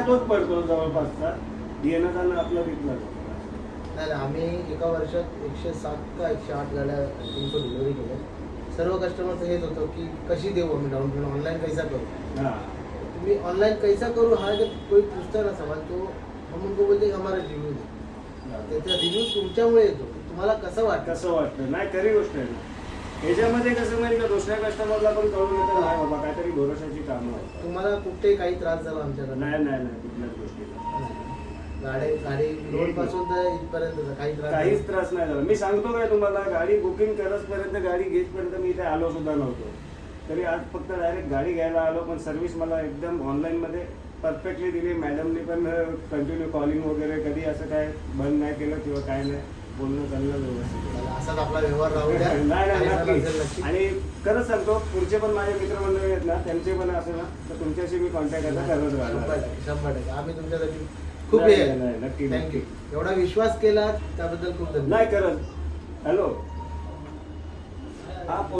तोच पडतो जवळपासचा. येणं जाणं आपलं तिथलं. नाही आम्ही एका वर्षात 107 का 108 गाड्या तुमचं डिलिव्हरी केल्या. सर्व कस्टमरचं हेच होतं की कशी देऊ आम्ही डाऊन पेमेंट, ऑनलाईन कैसा करू. हां तुम्ही ऑनलाइन कैसा करू हा जब कोई पूछता ना सवाल तो हम उनको बोलते हमारा रिव्ह्यू दे. त्याचा रिव्ह्यू तुमच्यामुळे येतो. तुम्हाला कसं वाटतं नाही खरी गोष्ट आहे ना. याच्यामध्ये कसं माहिती का, दुसऱ्या कस्टमरला पण कळून येतं नाही बाबा काहीतरी भरोशाची कामं आहेत. तुम्हाला कुठे काही त्रास झाला आमच्याकडे नाही कुठल्याच गोष्टीला गाडी लोन पासून तर इथपर्यंत काहीच त्रास नाही झाला. मी सांगतो काय तुम्हाला, गाडी बुकिंग करतपर्यंत गाडी घेतपर्यंत मी इथे आलो सुद्धा नव्हतो. तरी आज फक्त डायरेक्ट गाडी घ्यायला आलो. पण सर्व्हिस मला एकदम ऑनलाईनमध्ये परफेक्टली दिली. मॅडमनी पण कंटिन्यू कॉलिंग वगैरे कधी असं काय बंद नाही केलं किंवा काय नाही, बोलणं चाललं व्यवस्थित. असाच आपला व्यवहार राहू द्या. नाही नक्की. आणि खरंच सांगतो, पुढचे पण माझे मित्रमंडळी आहेत ना, त्यांचे पण असं ना तर तुमच्याशी मी कॉन्टॅक्ट करत राहणार. 100% आम्ही तुमच्यासाठी खूप नक्की थँक्यू. एवढा विश्वास केला त्याबद्दल खूप धन्यवाद. नाही करत. हॅलो हा